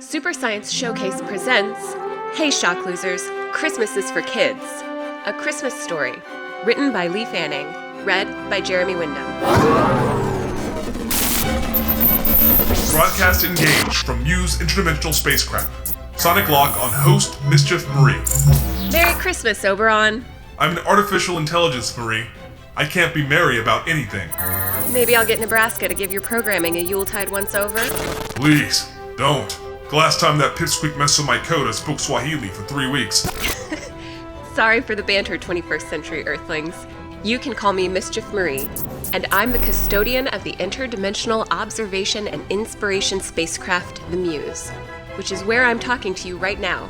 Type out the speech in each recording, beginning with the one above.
Super Science Showcase presents Hey Shock Losers, Christmas is for Kids, a Christmas story, written by Lee Fanning, read by Jeremy Wyndham. Broadcast engaged from Muse interdimensional spacecraft. Sonic lock on host Mischief Marie. Merry Christmas, Oberon. I'm an artificial intelligence, Marie. I can't be merry about anything. Maybe I'll get Nebraska to give your programming a Yuletide once-over. Please, don't. The last time that pipsqueak messed with my code, I spoke Swahili for 3 weeks. Sorry for the banter, 21st century Earthlings. You can call me Mischief Marie, and I'm the custodian of the interdimensional observation and inspiration spacecraft, the Muse, which is where I'm talking to you right now.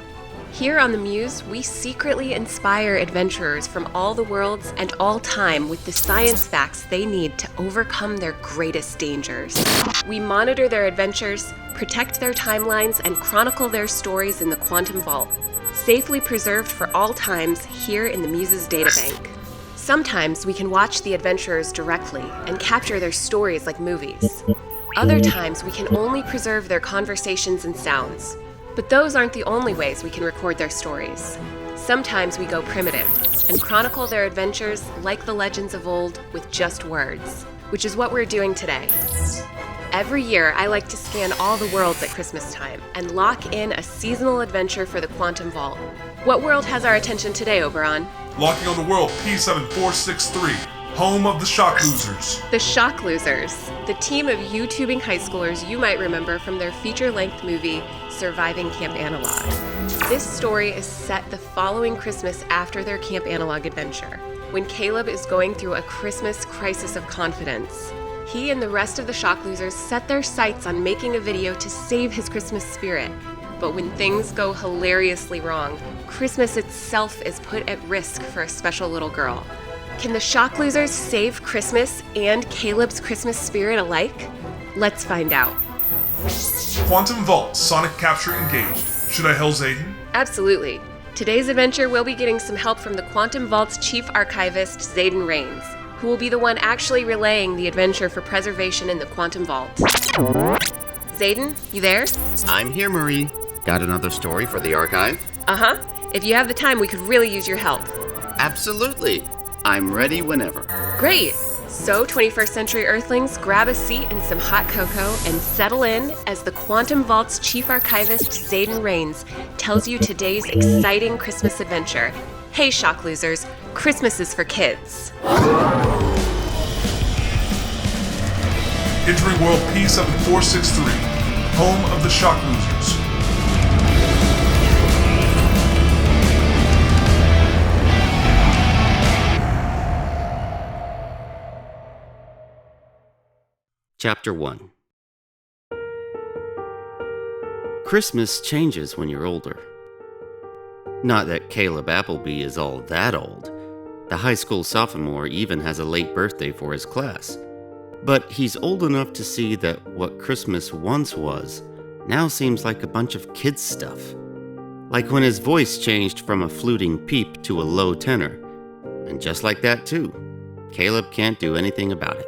Here on the Muse, we secretly inspire adventurers from all the worlds and all time with the science facts they need to overcome their greatest dangers. We monitor their adventures, protect their timelines, and chronicle their stories in the Quantum Vault, safely preserved for all times here in the Muse's databank. Sometimes we can watch the adventurers directly and capture their stories like movies. Other times we can only preserve their conversations and sounds. But those aren't the only ways we can record their stories. Sometimes we go primitive and chronicle their adventures like the legends of old with just words, which is what we're doing today. Every year, I like to scan all the worlds at Christmas time and lock in a seasonal adventure for the Quantum Vault. What world has our attention today, Oberon? Locking on the world P7463, home of the Shock Losers. The Shock Losers, the team of YouTubing high schoolers you might remember from their feature-length movie, Surviving Camp Analog. This story is set the following Christmas after their Camp Analog adventure, when Caleb is going through a Christmas crisis of confidence. He and the rest of the Shock Losers set their sights on making a video to save his Christmas spirit. But when things go hilariously wrong, Christmas itself is put at risk for a special little girl. Can the Shock Losers save Christmas and Caleb's Christmas spirit alike? Let's find out. Quantum Vault, Sonic capture engaged. Should I hail Zayden? Absolutely. Today's adventure, we'll be getting some help from the Quantum Vault's chief archivist, Zayden Rains, who will be the one actually relaying the adventure for preservation in the Quantum Vault. Zayden, you there? I'm here, Marie. Got another story for the archive? Uh-huh. If you have the time, we could really use your help. Absolutely. I'm ready whenever. Great! So, 21st century Earthlings, grab a seat and some hot cocoa and settle in as the Quantum Vault's chief archivist, Zayden Rains, tells you today's exciting Christmas adventure. Hey, Shock Losers, Christmas is for kids. Entering world P7463, home of the Shock Losers. Chapter 1. Christmas changes when you're older. Not that Caleb Appleby is all that old. The high school sophomore even has a late birthday for his class. But he's old enough to see that what Christmas once was now seems like a bunch of kids' stuff. Like when his voice changed from a fluting peep to a low tenor. And just like that too, Caleb can't do anything about it.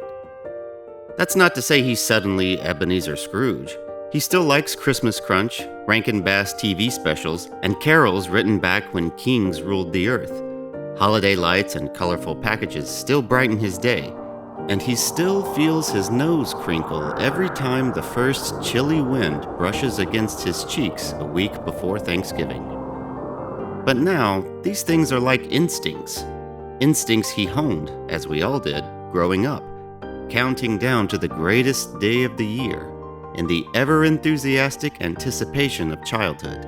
That's not to say he's suddenly Ebenezer Scrooge. He still likes Christmas Crunch, Rankin Bass TV specials, and carols written back when kings ruled the earth. Holiday lights and colorful packages still brighten his day, and he still feels his nose crinkle every time the first chilly wind brushes against his cheeks a week before Thanksgiving. But now, these things are like instincts. Instincts he honed, as we all did, growing up. Counting down to the greatest day of the year, in the ever-enthusiastic anticipation of childhood,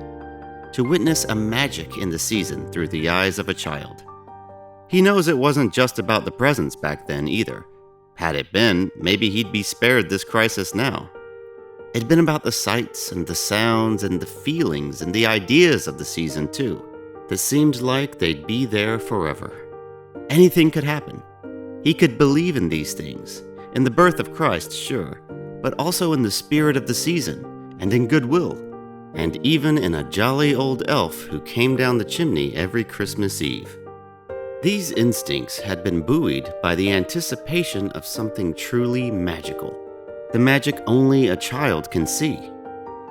to witness a magic in the season through the eyes of a child. He knows it wasn't just about the presents back then either. Had it been, maybe he'd be spared this crisis now. It'd been about the sights and the sounds and the feelings and the ideas of the season too, that seemed like they'd be there forever. Anything could happen. He could believe in these things, in the birth of Christ, sure, but also in the spirit of the season, and in goodwill, and even in a jolly old elf who came down the chimney every Christmas Eve. These instincts had been buoyed by the anticipation of something truly magical, the magic only a child can see.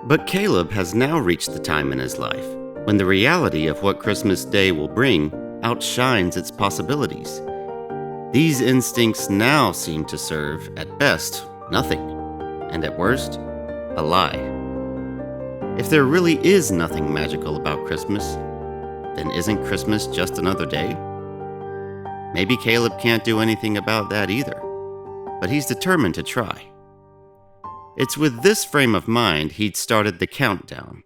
But Caleb has now reached the time in his life when the reality of what Christmas Day will bring outshines its possibilities. These instincts now seem to serve, at best, nothing, and at worst, a lie. If there really is nothing magical about Christmas, then isn't Christmas just another day? Maybe Caleb can't do anything about that either, but he's determined to try. It's with this frame of mind he'd started the countdown.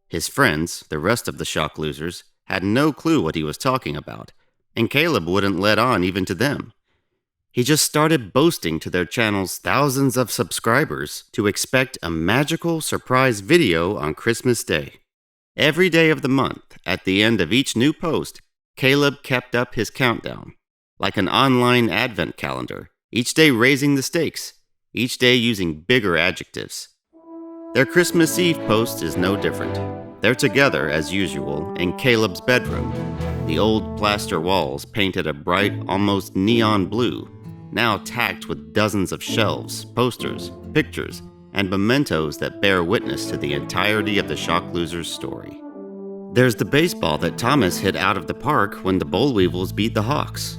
His friends, the rest of the shock losers, had no clue what he was talking about, and Caleb wouldn't let on even to them. He just started boasting to their channel's thousands of subscribers to expect a magical surprise video on Christmas Day. Every day of the month, at the end of each new post, Caleb kept up his countdown, like an online advent calendar, each day raising the stakes, each day using bigger adjectives. Their Christmas Eve post is no different. They're together, as usual, in Caleb's bedroom. The old plaster walls painted a bright, almost neon blue, now tacked with dozens of shelves, posters, pictures, and mementos that bear witness to the entirety of the Shock Losers story. There's the baseball that Thomas hit out of the park when the Boll Weevils beat the Hawks.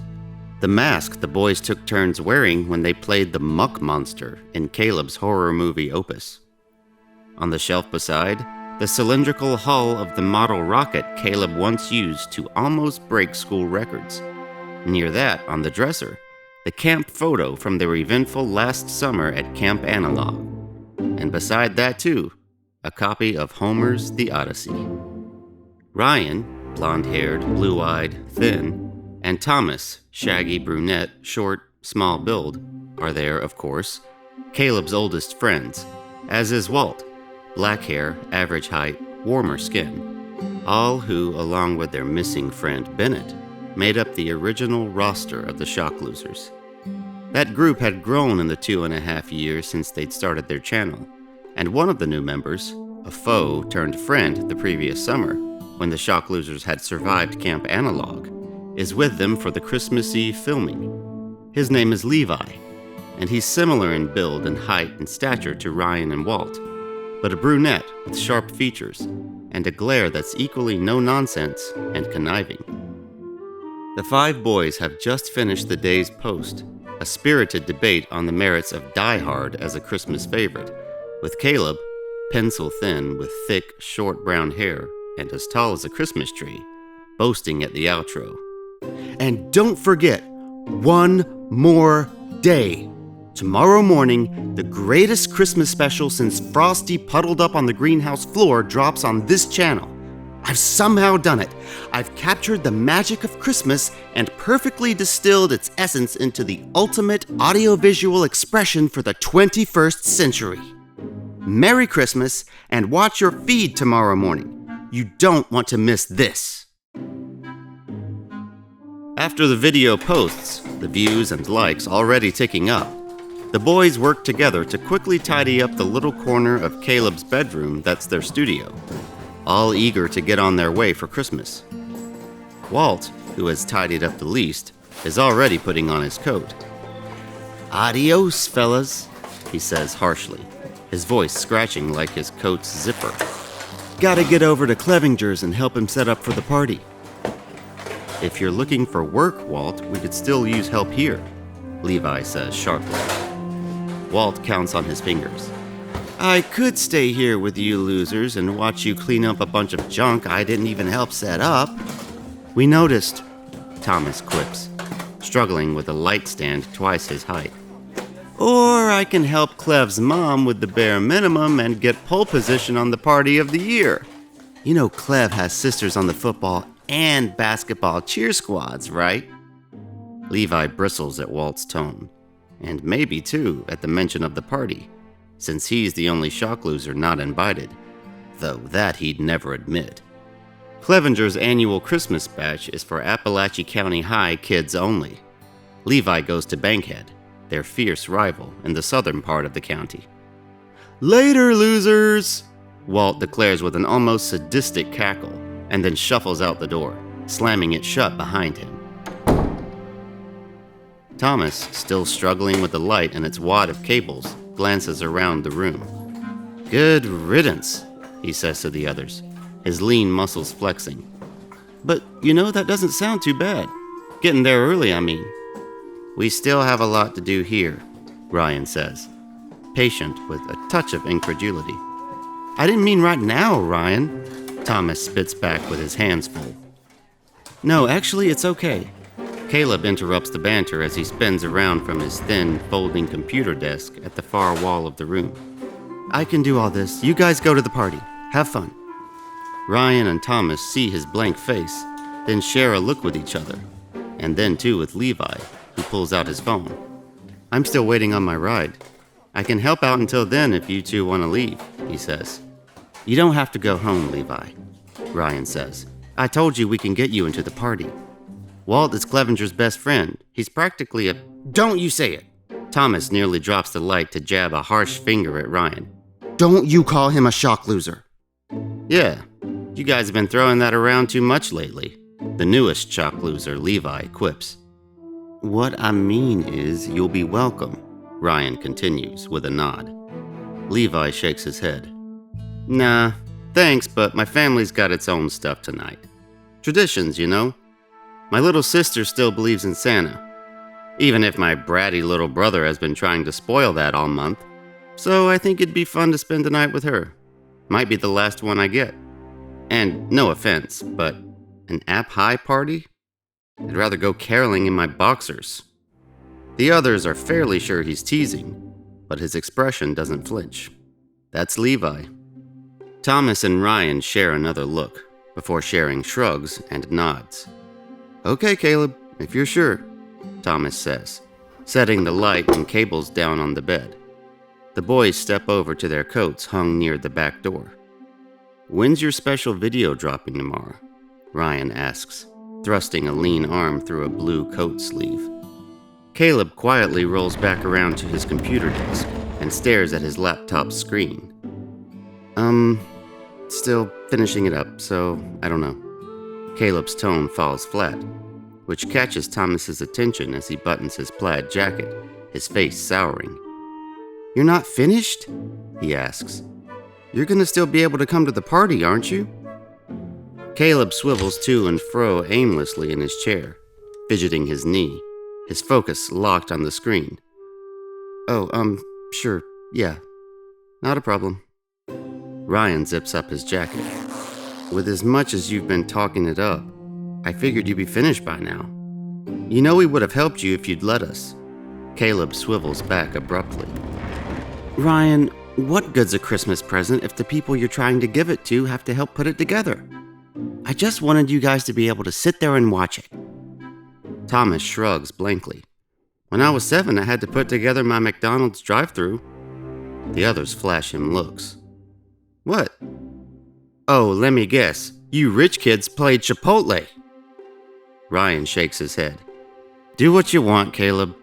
The mask the boys took turns wearing when they played the Muck Monster in Caleb's horror movie Opus. On the shelf beside, the cylindrical hull of the model rocket Caleb once used to almost break school records. Near that, on the dresser, the camp photo from their eventful last summer at Camp Analog. And beside that too, a copy of Homer's The Odyssey. Ryan, blonde-haired, blue-eyed, thin, and Thomas, shaggy brunette, short, small build, are there, of course, Caleb's oldest friends, as is Walt, black hair, average height, warmer skin, all who, along with their missing friend Bennett, made up the original roster of the Shock Losers. That group had grown in the 2.5 years since they'd started their channel, and one of the new members, a foe turned friend the previous summer, when the Shock Losers had survived Camp Analog, is with them for the Christmas Eve filming. His name is Levi, and he's similar in build and height and stature to Ryan and Walt, but a brunette with sharp features and a glare that's equally no-nonsense and conniving. The 5 boys have just finished the day's post, a spirited debate on the merits of Die Hard as a Christmas favorite, with Caleb, pencil-thin with thick, short brown hair and as tall as a Christmas tree, boasting at the outro. And don't forget, one more day. Tomorrow morning, the greatest Christmas special since Frosty puddled up on the greenhouse floor drops on this channel. I've somehow done it. I've captured the magic of Christmas and perfectly distilled its essence into the ultimate audiovisual expression for the 21st century. Merry Christmas, and watch your feed tomorrow morning. You don't want to miss this. After the video posts, the views and likes already ticking up, the boys work together to quickly tidy up the little corner of Caleb's bedroom that's their studio, all eager to get on their way for Christmas. Walt, who has tidied up the least, is already putting on his coat. "Adios, fellas," he says harshly, his voice scratching like his coat's zipper. "Gotta get over to Clevenger's and help him set up for the party." "If you're looking for work, Walt, we could still use help here," Levi says sharply. Walt counts on his fingers. "I could stay here with you losers and watch you clean up a bunch of junk I didn't even help set up." "We noticed," Thomas quips, struggling with a light stand twice his height. "Or I can help Clev's mom with the bare minimum and get pole position on the party of the year. You know Clev has sisters on the football and basketball cheer squads, right?" Levi bristles at Walt's tone, and maybe, too, at the mention of the party, since he's the only shock loser not invited, though that he'd never admit. Clevenger's annual Christmas bash is for Appalachia County High kids only. Levi goes to Bankhead, their fierce rival in the southern part of the county. "Later, losers!" Walt declares with an almost sadistic cackle, and then shuffles out the door, slamming it shut behind him. Thomas, still struggling with the light and its wad of cables, glances around the room. Good riddance, he says to the others, his lean muscles flexing. But, that doesn't sound too bad. Getting there early, I mean. We still have a lot to do here, Ryan says, patient with a touch of incredulity. I didn't mean right now, Ryan, Thomas spits back with his hands full. No, actually, it's okay. Caleb interrupts the banter as he spins around from his thin, folding computer desk at the far wall of the room. I can do all this. You guys go to the party. Have fun. Ryan and Thomas see his blank face, then share a look with each other, and then too with Levi, who pulls out his phone. I'm still waiting on my ride. I can help out until then if you two want to leave, he says. You don't have to go home, Levi, Ryan says. I told you we can get you into the party. Walt is Clevenger's best friend. He's practically a... Don't you say it! Thomas nearly drops the light to jab a harsh finger at Ryan. Don't you call him a shock loser. Yeah, you guys have been throwing that around too much lately. The newest shock loser, Levi, quips. What I mean is you'll be welcome, Ryan continues with a nod. Levi shakes his head. Nah, thanks, but my family's got its own stuff tonight. Traditions, My little sister still believes in Santa, even if my bratty little brother has been trying to spoil that all month. So I think it'd be fun to spend the night with her. Might be the last one I get. And no offense, but an app-high party? I'd rather go caroling in my boxers. The others are fairly sure he's teasing, but his expression doesn't flinch. That's Levi. Thomas and Ryan share another look, before sharing shrugs and nods. Okay, Caleb, if you're sure, Thomas says, setting the light and cables down on the bed. The boys step over to their coats hung near the back door. When's your special video dropping tomorrow? Ryan asks, thrusting a lean arm through a blue coat sleeve. Caleb quietly rolls back around to his computer desk and stares at his laptop screen. Still finishing it up, so I don't know. Caleb's tone falls flat, which catches Thomas's attention as he buttons his plaid jacket, his face souring. You're not finished? He asks. You're gonna still be able to come to the party, aren't you? Caleb swivels to and fro aimlessly in his chair, fidgeting his knee, his focus locked on the screen. Oh, sure, yeah. Not a problem. Ryan zips up his jacket. With as much as you've been talking it up, I figured you'd be finished by now. We would have helped you if you'd let us. Caleb swivels back abruptly. Ryan, what good's a Christmas present if the people you're trying to give it to have to help put it together? I just wanted you guys to be able to sit there and watch it. Thomas shrugs blankly. When I was 7, I had to put together my McDonald's drive-thru. The others flash him looks. What? Oh, let me guess. You rich kids played Chipotle. Ryan shakes his head. Do what you want, Caleb.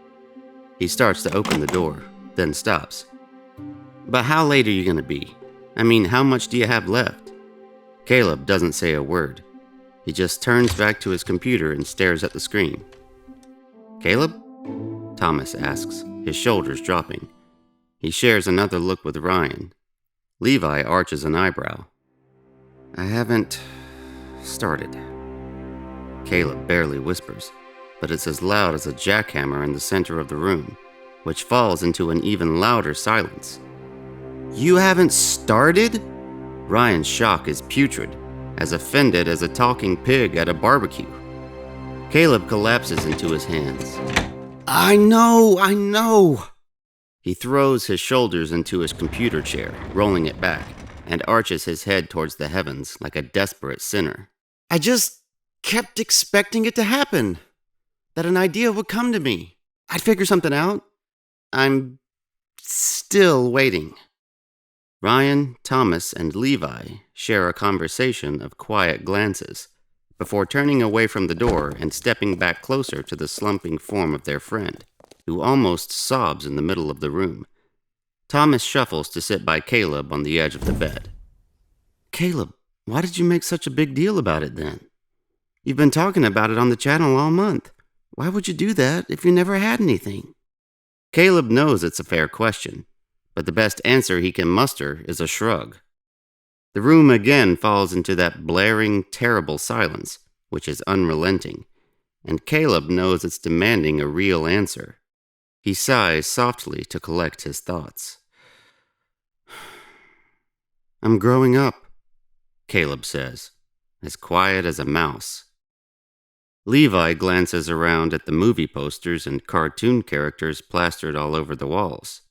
He starts to open the door, then stops. But how late are you going to be? I mean, how much do you have left? Caleb doesn't say a word. He just turns back to his computer and stares at the screen. Caleb? Thomas asks, his shoulders dropping. He shares another look with Ryan. Levi arches an eyebrow. I haven't started. Caleb barely whispers, but it's as loud as a jackhammer in the center of the room, which falls into an even louder silence. You haven't started? Ryan's shock is putrid, as offended as a talking pig at a barbecue. Caleb collapses into his hands. I know! He throws his shoulders into his computer chair, rolling it back, and arches his head towards the heavens like a desperate sinner. I just kept expecting it to happen. That an idea would come to me. I'd figure something out. I'm still waiting. Ryan, Thomas, and Levi share a conversation of quiet glances before turning away from the door and stepping back closer to the slumping form of their friend, who almost sobs in the middle of the room. Thomas shuffles to sit by Caleb on the edge of the bed. Caleb, why did you make such a big deal about it then? You've been talking about it on the channel all month. Why would you do that if you never had anything? Caleb knows it's a fair question, but the best answer he can muster is a shrug. The room again falls into that blaring, terrible silence, which is unrelenting, and Caleb knows it's demanding a real answer. He sighs softly to collect his thoughts. "I'm growing up," Caleb says, as quiet as a mouse. Levi glances around at the movie posters and cartoon characters plastered all over the walls.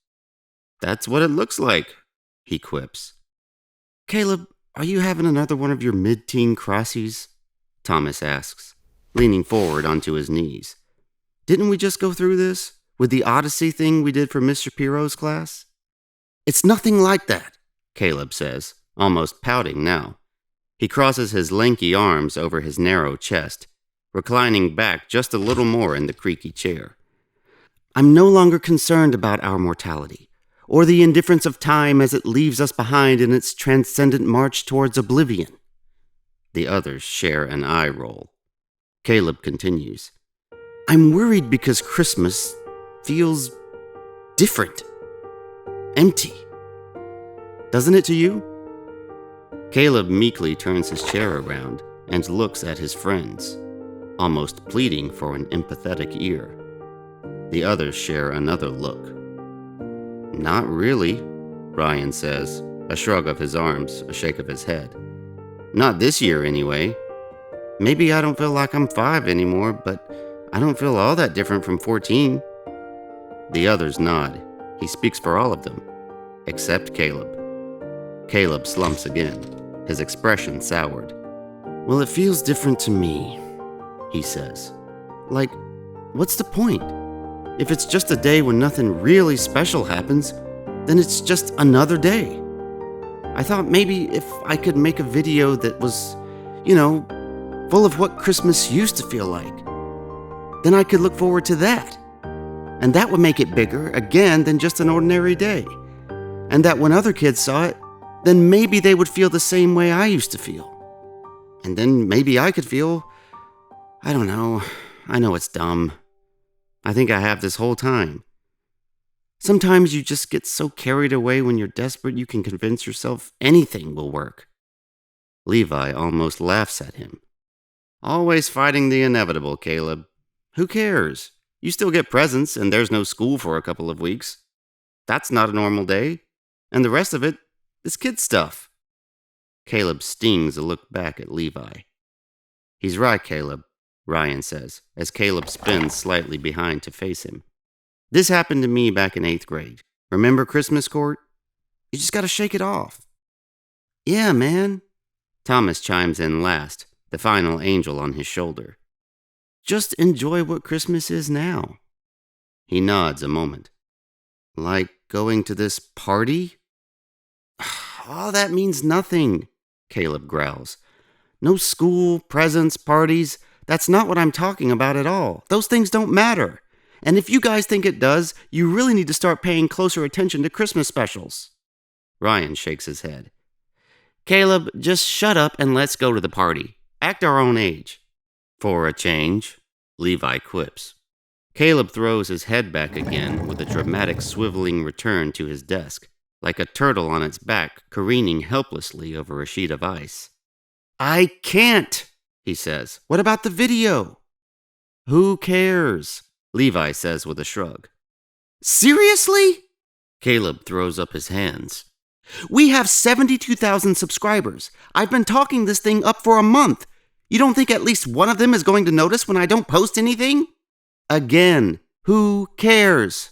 "That's what it looks like," he quips. "Caleb, are you having another one of your mid-teen crises?" Thomas asks, leaning forward onto his knees. "Didn't we just go through this with the Odyssey thing we did for Miss Shapiro's class?" "It's nothing like that," Caleb says, almost pouting now. He crosses his lanky arms over his narrow chest, reclining back just a little more in the creaky chair. "I'm no longer concerned about our mortality, or the indifference of time as it leaves us behind in its transcendent march towards oblivion." The others share an eye roll. Caleb continues, "I'm worried because Christmas feels different. Empty. Doesn't it to you?" Caleb meekly turns his chair around and looks at his friends, almost pleading for an empathetic ear. The others share another look. "Not really," Ryan says, a shrug of his arms, a shake of his head. "Not this year, anyway. Maybe I don't feel like I'm 5 anymore, but I don't feel all that different from 14. The others nod. He speaks for all of them, except Caleb. Caleb slumps again, his expression soured. "Well, it feels different to me," he says. "Like, what's the point? If it's just a day when nothing really special happens, then it's just another day. I thought maybe if I could make a video that was, full of what Christmas used to feel like, then I could look forward to that. And that would make it bigger, again, than just an ordinary day. And that when other kids saw it, then maybe they would feel the same way I used to feel. And then maybe I could feel, I don't know, I know it's dumb. I think I have this whole time. Sometimes you just get so carried away when you're desperate you can convince yourself anything will work." Levi almost laughs at him. "Always fighting the inevitable, Caleb. Who cares? You still get presents and there's no school for a couple of weeks. That's not a normal day. And the rest of it is kid stuff." Caleb stings a look back at Levi. "He's right, Caleb," Ryan says, as Caleb spins slightly behind to face him. "This happened to me back in 8th grade. Remember Christmas court? You just gotta shake it off." "Yeah, man." Thomas chimes in last, the final angel on his shoulder. "Just enjoy what Christmas is now." He nods a moment. "Like going to this party?" "All that means nothing," Caleb growls. "No school, presents, parties. That's not what I'm talking about at all. Those things don't matter. And if you guys think it does, you really need to start paying closer attention to Christmas specials." Ryan shakes his head. "Caleb, just shut up and let's go to the party. Act our own age." "For a change," Levi quips. Caleb throws his head back again with a dramatic swiveling return to his desk, like a turtle on its back careening helplessly over a sheet of ice. "I can't," he says. "What about the video?" "Who cares?" Levi says with a shrug. "Seriously?" Caleb throws up his hands. "We have 72,000 subscribers. I've been talking this thing up for a month. You don't think at least one of them is going to notice when I don't post anything?" Again, who cares?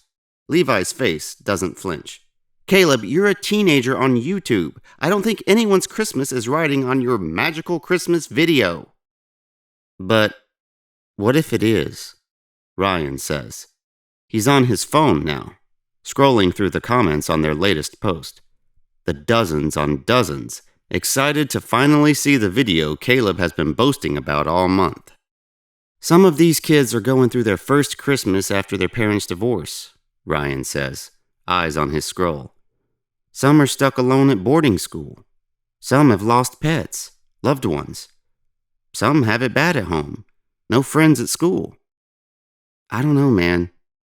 Levi's face doesn't flinch. "Caleb, you're a teenager on YouTube. I don't think anyone's Christmas is riding on your magical Christmas video." "But what if it is?" Ryan says. He's on his phone now, scrolling through the comments on their latest post. The dozens on dozens, excited to finally see the video Caleb has been boasting about all month. "Some of these kids are going through their first Christmas after their parents' divorce," Ryan says, eyes on his scroll. "Some are stuck alone at boarding school. Some have lost pets, loved ones. Some have it bad at home, no friends at school. I don't know, man.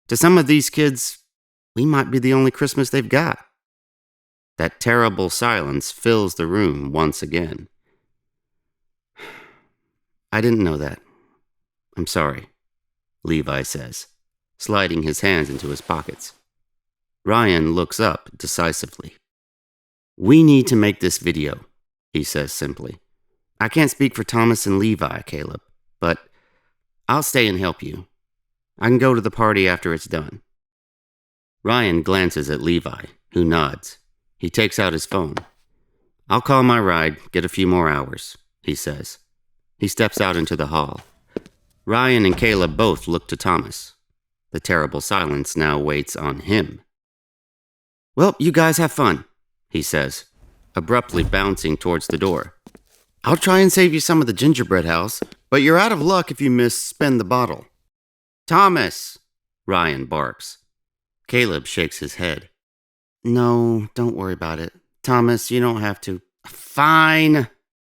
To some of these kids, we might be the only Christmas they've got." That terrible silence fills the room once again. I didn't know that. I'm sorry, Levi says, sliding his hands into his pockets. Ryan looks up decisively. We need to make this video, he says simply. I can't speak for Thomas and Levi, Caleb, but I'll stay and help you. I can go to the party after it's done. Ryan glances at Levi, who nods. He takes out his phone. I'll call my ride, get a few more hours, he says. He steps out into the hall. Ryan and Caleb both look to Thomas. The terrible silence now waits on him. Well, you guys have fun, he says, abruptly bouncing towards the door. I'll try and save you some of the gingerbread house, but you're out of luck if you misspend the bottle. Thomas, Ryan barks. Caleb shakes his head. No, don't worry about it. Thomas, you don't have to. Fine,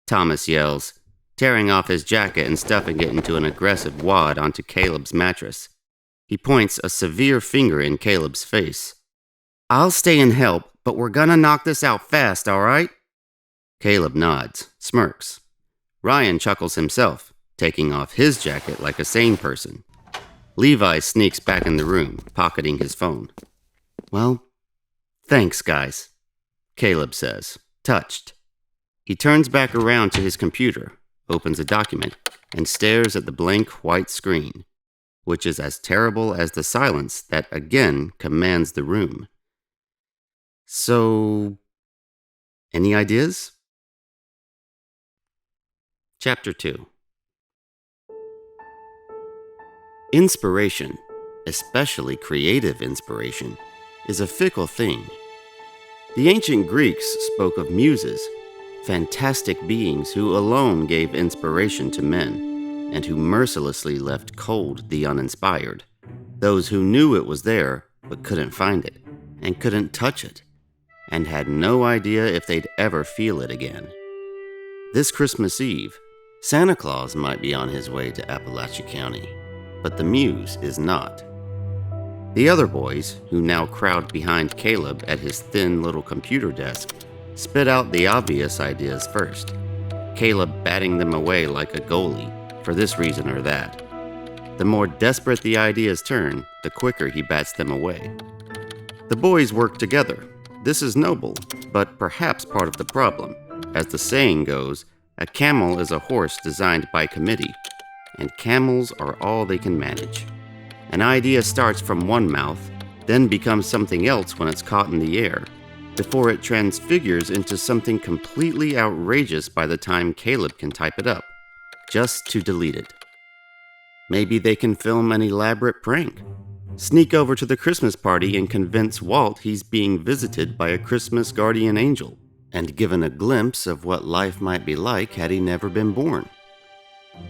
Thomas yells, tearing off his jacket and stuffing it into an aggressive wad onto Caleb's mattress. He points a severe finger in Caleb's face. I'll stay and help, but we're gonna knock this out fast, all right? Caleb nods, smirks. Ryan chuckles himself, taking off his jacket like a sane person. Levi sneaks back in the room, pocketing his phone. Well, thanks, guys, Caleb says, touched. He turns back around to his computer, opens a document, and stares at the blank white screen, which is as terrible as the silence that again commands the room. So, any ideas? Chapter 2. Inspiration, especially creative inspiration, is a fickle thing. The ancient Greeks spoke of muses, fantastic beings who alone gave inspiration to men, and who mercilessly left cold the uninspired, those who knew it was there but couldn't find it, and couldn't touch it, and had no idea if they'd ever feel it again. This Christmas Eve, Santa Claus might be on his way to Appalachia County, but the Muse is not. The other boys, who now crowd behind Caleb at his thin little computer desk, spit out the obvious ideas first, Caleb batting them away like a goalie, for this reason or that. The more desperate the ideas turn, the quicker he bats them away. The boys work together. This is noble, but perhaps part of the problem. As the saying goes, a camel is a horse designed by committee, and camels are all they can manage. An idea starts from one mouth, then becomes something else when it's caught in the air, before it transfigures into something completely outrageous by the time Caleb can type it up, just to delete it. Maybe they can film an elaborate prank. Sneak over to the Christmas party and convince Walt he's being visited by a Christmas guardian angel, and given a glimpse of what life might be like had he never been born.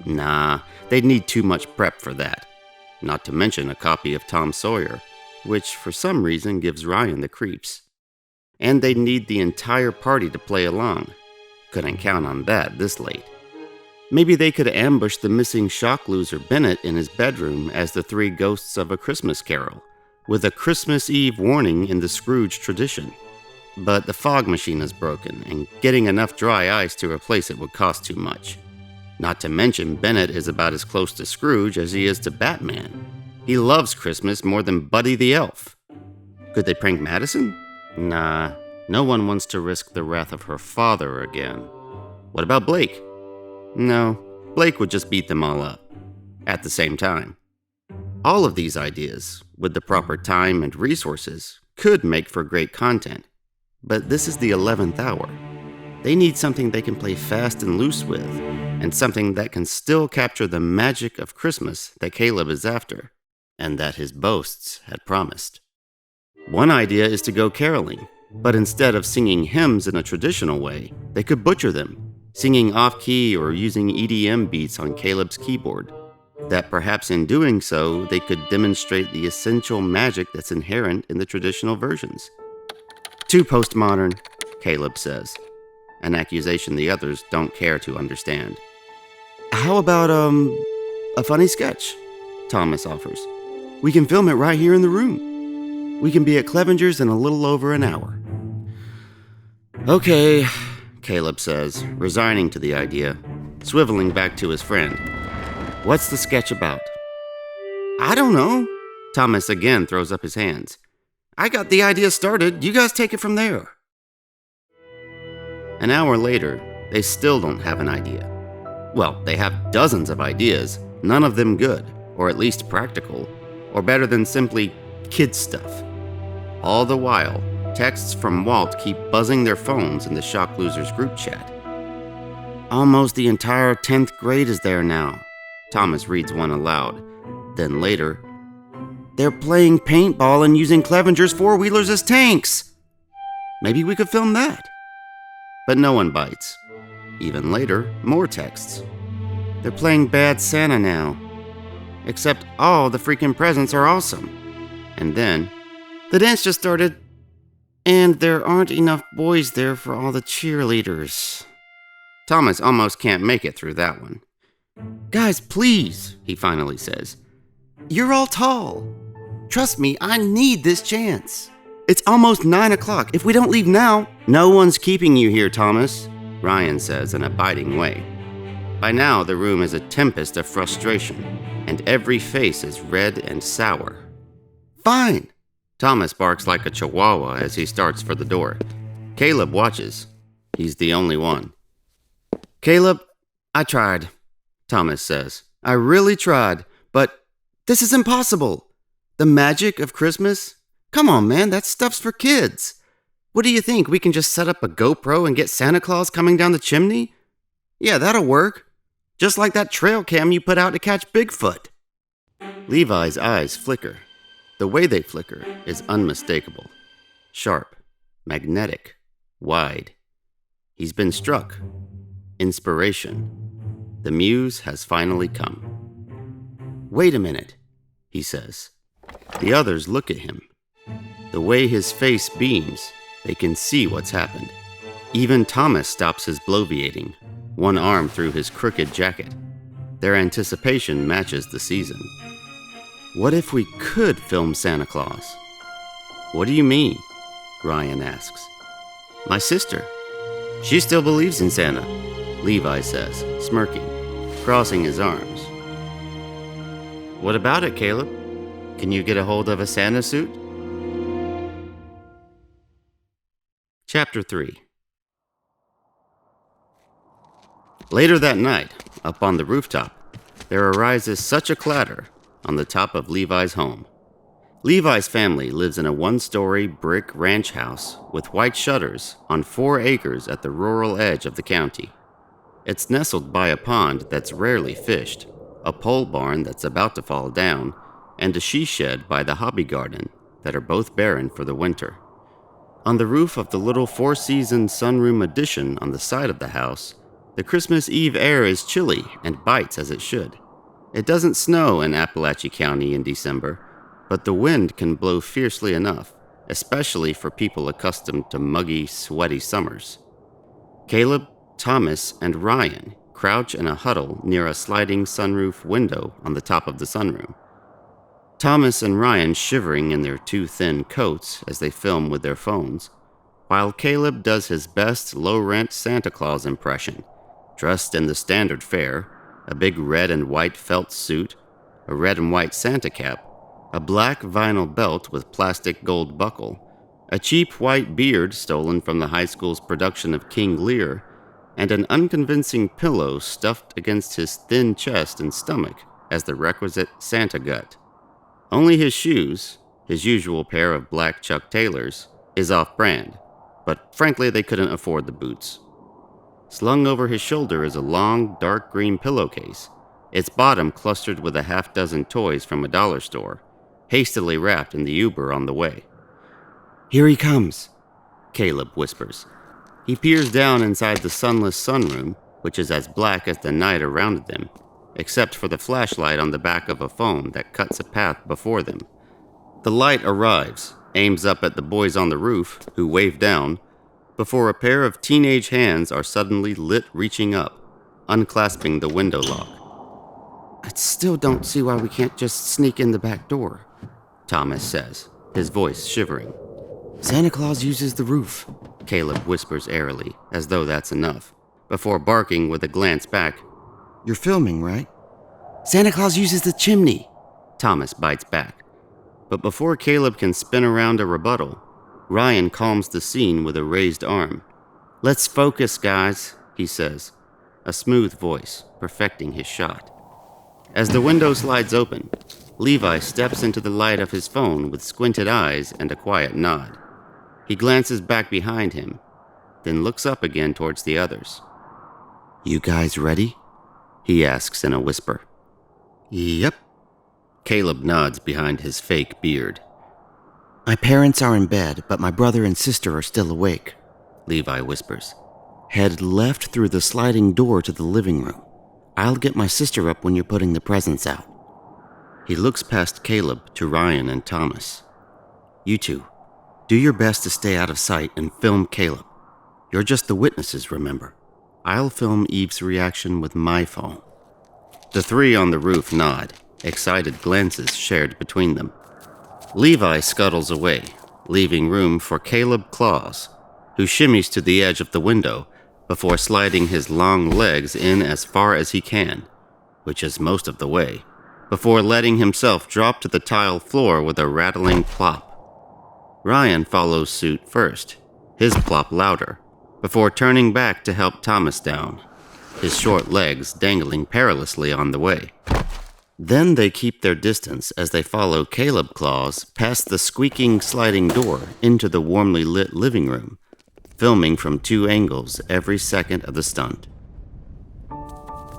Nah, they'd need too much prep for that. Not to mention a copy of Tom Sawyer, which for some reason gives Ryan the creeps. And they'd need the entire party to play along. Couldn't count on that this late. Maybe they could ambush the missing shock loser Bennett in his bedroom as the three ghosts of a Christmas Carol, with a Christmas Eve warning in the Scrooge tradition. But the fog machine is broken, and getting enough dry ice to replace it would cost too much. Not to mention, Bennett is about as close to Scrooge as he is to Batman. He loves Christmas more than Buddy the Elf. Could they prank Madison? Nah, no one wants to risk the wrath of her father again. What about Blake? No, Blake would just beat them all up. At the same time. All of these ideas, with the proper time and resources, could make for great content. But this is the 11th hour. They need something they can play fast and loose with, and something that can still capture the magic of Christmas that Caleb is after, and that his boasts had promised. One idea is to go caroling, but instead of singing hymns in a traditional way, they could butcher them, singing off-key or using EDM beats on Caleb's keyboard. That perhaps in doing so, they could demonstrate the essential magic that's inherent in the traditional versions. Too postmodern, Caleb says, an accusation the others don't care to understand. How about, a funny sketch? Thomas offers. We can film it right here in the room. We can be at Clevenger's in a little over an hour. Okay, Caleb says, resigning to the idea, swiveling back to his friend. What's the sketch about? I don't know. Thomas again throws up his hands. I got the idea started. You guys take it from there. An hour later, they still don't have an idea. Well, they have dozens of ideas, none of them good, or at least practical, or better than simply kid stuff. All the while, texts from Walt keep buzzing their phones in the Shock Losers group chat. Almost the entire 10th grade is there now. Thomas reads one aloud. Then later, they're playing paintball and using Clevenger's four-wheelers as tanks. Maybe we could film that. But no one bites. Even later, more texts. They're playing Bad Santa now. Except all the freaking presents are awesome. And then, the dance just started, and there aren't enough boys there for all the cheerleaders. Thomas almost can't make it through that one. Guys, please, he finally says. You're all tall. Trust me, I need this chance. It's almost 9 o'clock. If we don't leave now... No one's keeping you here, Thomas, Ryan says in a biting way. By now, the room is a tempest of frustration, and every face is red and sour. Fine, Thomas barks like a chihuahua as he starts for the door. Caleb watches. He's the only one. Caleb, I tried, Thomas says. I really tried, but this is impossible. The magic of Christmas? Come on, man, that stuff's for kids. What do you think, we can just set up a GoPro and get Santa Claus coming down the chimney? Yeah, that'll work. Just like that trail cam you put out to catch Bigfoot. Levi's eyes flicker. The way they flicker is unmistakable. Sharp, magnetic, wide. He's been struck. Inspiration. The muse has finally come. Wait a minute, he says. The others look at him. The way his face beams, they can see what's happened. Even Thomas stops his bloviating, one arm through his crooked jacket. Their anticipation matches the season. What if we could film Santa Claus? What do you mean? Ryan asks. My sister. She still believes in Santa, Levi says, smirking, crossing his arms. What about it, Caleb? Can you get a hold of a Santa suit? Chapter 3. Later that night, up on the rooftop, there arises such a clatter on the top of Levi's home. Levi's family lives in a one-story brick ranch house with white shutters on 4 acres at the rural edge of the county. It's nestled by a pond that's rarely fished, a pole barn that's about to fall down, and a she shed by the hobby garden that are both barren for the winter. On the roof of the little 4-season sunroom addition on the side of the house, the Christmas Eve air is chilly and bites as it should. It doesn't snow in Appalachia County in December, but the wind can blow fiercely enough, especially for people accustomed to muggy, sweaty summers. Caleb, Thomas, and Ryan crouch in a huddle near a sliding sunroof window on the top of the sunroom. Thomas and Ryan shivering in their too thin coats as they film with their phones, while Caleb does his best low-rent Santa Claus impression, dressed in the standard fare, a big red and white felt suit, a red and white Santa cap, a black vinyl belt with plastic gold buckle, a cheap white beard stolen from the high school's production of King Lear, and an unconvincing pillow stuffed against his thin chest and stomach as the requisite Santa gut. Only his shoes, his usual pair of black Chuck Taylors, is off-brand, but frankly they couldn't afford the boots. Slung over his shoulder is a long, dark green pillowcase, its bottom clustered with a half-dozen toys from a dollar store, hastily wrapped in the Uber on the way. Here he comes, Caleb whispers. He peers down inside the sunless sunroom, which is as black as the night around them, except for the flashlight on the back of a phone that cuts a path before them. The light arrives, aims up at the boys on the roof, who wave down, before a pair of teenage hands are suddenly lit reaching up, unclasping the window lock. I still don't see why we can't just sneak in the back door, Thomas says, his voice shivering. Santa Claus uses the roof. Caleb whispers airily, as though that's enough, before barking with a glance back. "You're filming, right?" "Santa Claus uses the chimney," Thomas bites back. But before Caleb can spin around a rebuttal, Ryan calms the scene with a raised arm. "Let's focus, guys," he says, a smooth voice, perfecting his shot. As the window slides open, Levi steps into the light of his phone with squinted eyes and a quiet nod. He glances back behind him, then looks up again towards the others. "You guys ready?" he asks in a whisper. "Yep." Caleb nods behind his fake beard. "My parents are in bed, but my brother and sister are still awake," Levi whispers. "Head left through the sliding door to the living room. I'll get my sister up when you're putting the presents out." He looks past Caleb to Ryan and Thomas. "You two, do your best to stay out of sight and film Caleb. You're just the witnesses, remember. I'll film Eve's reaction with my phone." The three on the roof nod, excited glances shared between them. Levi scuttles away, leaving room for Caleb Claus, who shimmies to the edge of the window before sliding his long legs in as far as he can, which is most of the way, before letting himself drop to the tile floor with a rattling plop. Ryan follows suit first, his plop louder, before turning back to help Thomas down, his short legs dangling perilously on the way. Then they keep their distance as they follow Caleb Claus past the squeaking sliding door into the warmly lit living room, filming from 2 angles every second of the stunt.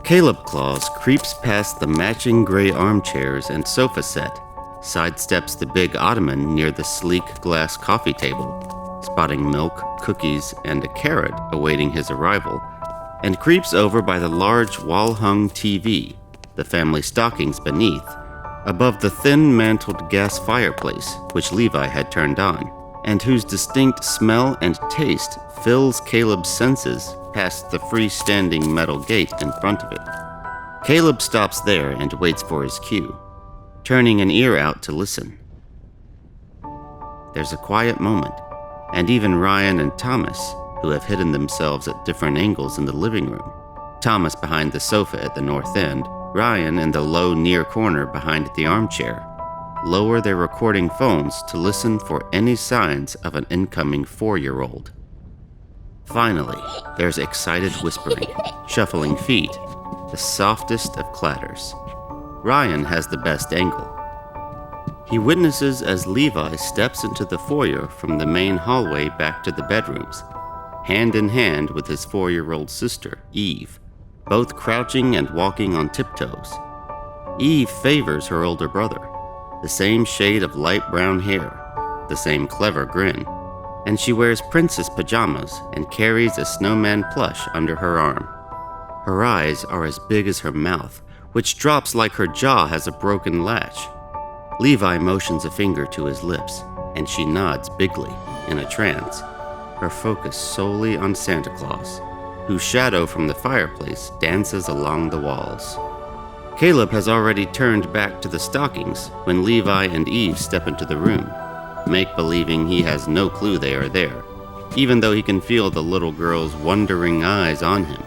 Caleb Claus creeps past the matching gray armchairs and sofa set, sidesteps the big ottoman near the sleek glass coffee table, spotting milk, cookies, and a carrot awaiting his arrival, and creeps over by the large wall-hung TV, the family stockings beneath, above the thin-mantled gas fireplace which Levi had turned on, and whose distinct smell and taste fills Caleb's senses past the freestanding metal gate in front of it. Caleb stops there and waits for his cue, turning an ear out to listen. There's a quiet moment, and even Ryan and Thomas, who have hidden themselves at different angles in the living room, Thomas behind the sofa at the north end, Ryan in the low near corner behind the armchair, lower their recording phones to listen for any signs of an incoming 4-year-old. Finally, there's excited whispering, shuffling feet, the softest of clatters. Ryan has the best angle. He witnesses as Levi steps into the foyer from the main hallway back to the bedrooms, hand in hand with his 4-year-old sister, Eve, both crouching and walking on tiptoes. Eve favors her older brother, the same shade of light brown hair, the same clever grin, and she wears princess pajamas and carries a snowman plush under her arm. Her eyes are as big as her mouth, which drops like her jaw has a broken latch. Levi motions a finger to his lips, and she nods bigly, in a trance, her focus solely on Santa Claus, whose shadow from the fireplace dances along the walls. Caleb has already turned back to the stockings when Levi and Eve step into the room, make-believing he has no clue they are there, even though he can feel the little girl's wondering eyes on him,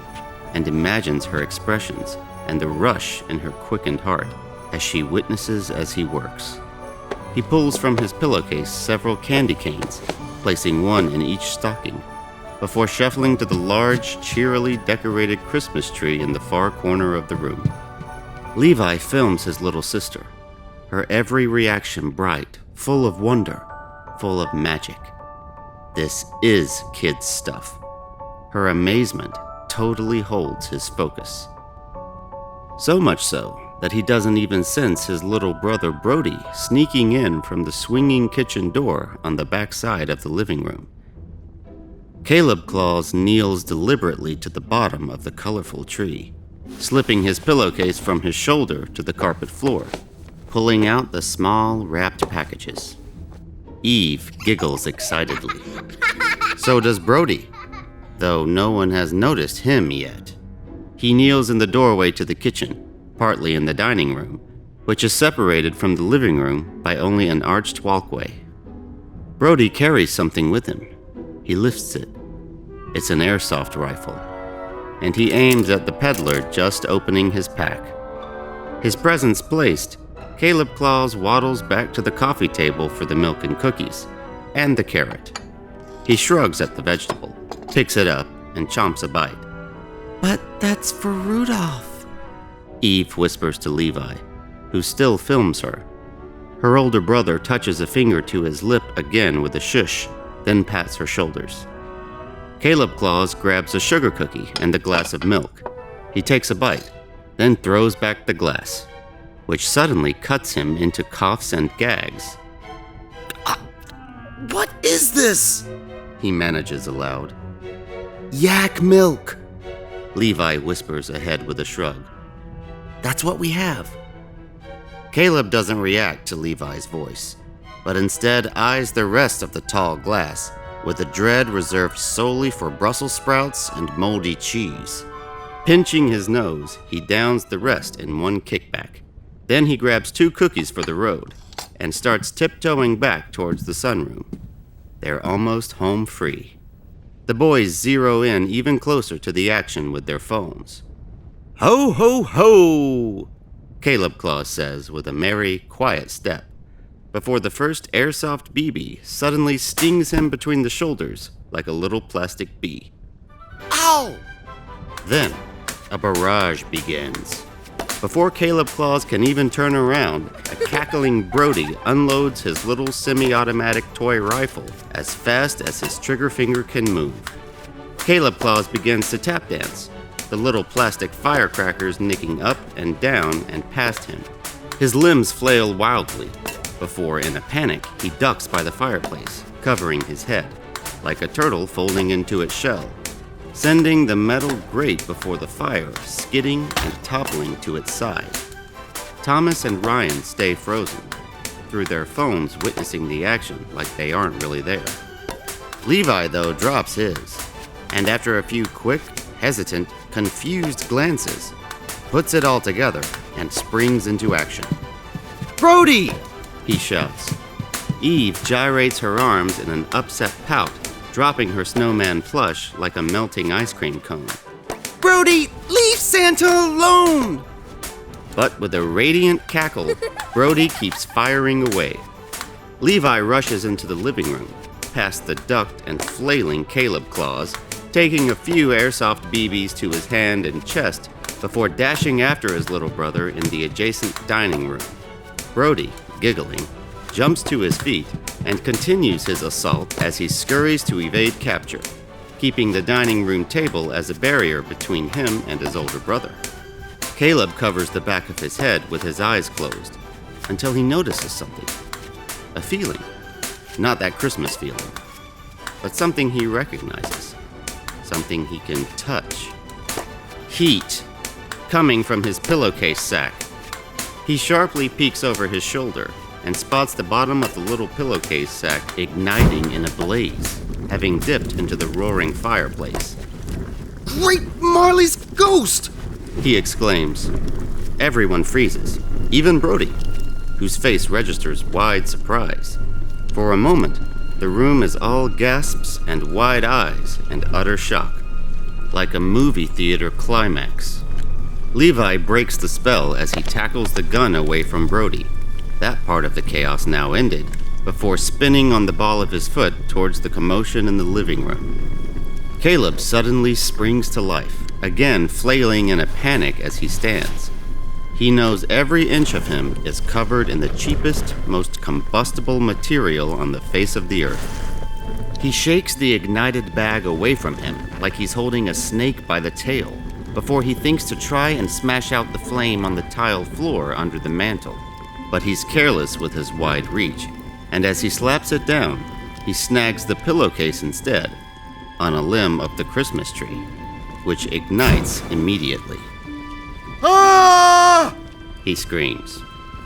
and imagines her expressions and the rush in her quickened heart as she witnesses as he works. He pulls from his pillowcase several candy canes, placing one in each stocking, before shuffling to the large, cheerily decorated Christmas tree in the far corner of the room. Levi films his little sister, her every reaction bright, full of wonder, full of magic. This is kids' stuff. Her amazement totally holds his focus. So much so that he doesn't even sense his little brother Brody sneaking in from the swinging kitchen door on the back side of the living room. Caleb Claus kneels deliberately to the bottom of the colorful tree, slipping his pillowcase from his shoulder to the carpet floor, pulling out the small wrapped packages. Eve giggles excitedly. So does Brody, though no one has noticed him yet. He kneels in the doorway to the kitchen, partly in the dining room, which is separated from the living room by only an arched walkway. Brody carries something with him. He lifts it, It's an airsoft rifle, and he aims at the peddler just opening his pack. His presents placed, Caleb Claus waddles back to the coffee table for the milk and cookies, and the carrot. He shrugs at the vegetable, picks it up, and chomps a bite. "But that's for Rudolph," Eve whispers to Levi, who still films her. Her older brother touches a finger to his lip again with a shush, then pats her shoulders. Caleb Claus grabs a sugar cookie and a glass of milk. He takes a bite, then throws back the glass, which suddenly cuts him into coughs and gags. "What is this?" he manages aloud. "Yak milk," Levi whispers ahead with a shrug. "That's what we have." Caleb doesn't react to Levi's voice, but instead eyes the rest of the tall glass with a dread reserved solely for Brussels sprouts and moldy cheese. Pinching his nose, he downs the rest in one kickback. Then he grabs 2 cookies for the road and starts tiptoeing back towards the sunroom. They're almost home free. The boys zero in even closer to the action with their phones. "Ho, ho, ho!" Caleb Claus says with a merry, quiet step, before the first airsoft BB suddenly stings him between the shoulders like a little plastic bee. "Ow!" Then, a barrage begins. Before Caleb Claus can even turn around, a cackling Brody unloads his little semi-automatic toy rifle as fast as his trigger finger can move. Caleb Claus begins to tap dance, the little plastic firecrackers nicking up and down and past him. His limbs flail wildly, before, in a panic, he ducks by the fireplace, covering his head, like a turtle folding into its shell, sending the metal grate before the fire skidding and toppling to its side. Thomas and Ryan stay frozen, through their phones witnessing the action like they aren't really there. Levi, though, drops his, and after a few quick, hesitant, confused glances, puts it all together and springs into action. "Brody!" he shouts. Eve gyrates her arms in an upset pout, dropping her snowman plush like a melting ice cream cone. "Brody, leave Santa alone!" But with a radiant cackle, Brody keeps firing away. Levi rushes into the living room, past the ducked and flailing Caleb Claus, taking a few airsoft BBs to his hand and chest before dashing after his little brother in the adjacent dining room. Brody, giggling, jumps to his feet and continues his assault as he scurries to evade capture, keeping the dining room table as a barrier between him and his older brother. Caleb covers the back of his head with his eyes closed until he notices something. A feeling. Not that Christmas feeling, but something he recognizes. Something he can touch. Heat, coming from his pillowcase sack. He sharply peeks over his shoulder and spots the bottom of the little pillowcase sack igniting in a blaze, having dipped into the roaring fireplace. "Great Marley's ghost!" he exclaims. Everyone freezes, even Brody, whose face registers wide surprise. For a moment, the room is all gasps and wide eyes and utter shock, like a movie theater climax. Levi breaks the spell as he tackles the gun away from Brody. That part of the chaos now ended, before spinning on the ball of his foot towards the commotion in the living room. Caleb suddenly springs to life, again flailing in a panic as he stands. He knows every inch of him is covered in the cheapest, most combustible material on the face of the earth. He shakes the ignited bag away from him like he's holding a snake by the tail, before he thinks to try and smash out the flame on the tile floor under the mantel. But he's careless with his wide reach, and as he slaps it down, he snags the pillowcase instead, on a limb of the Christmas tree, which ignites immediately. "Ah!" he screams.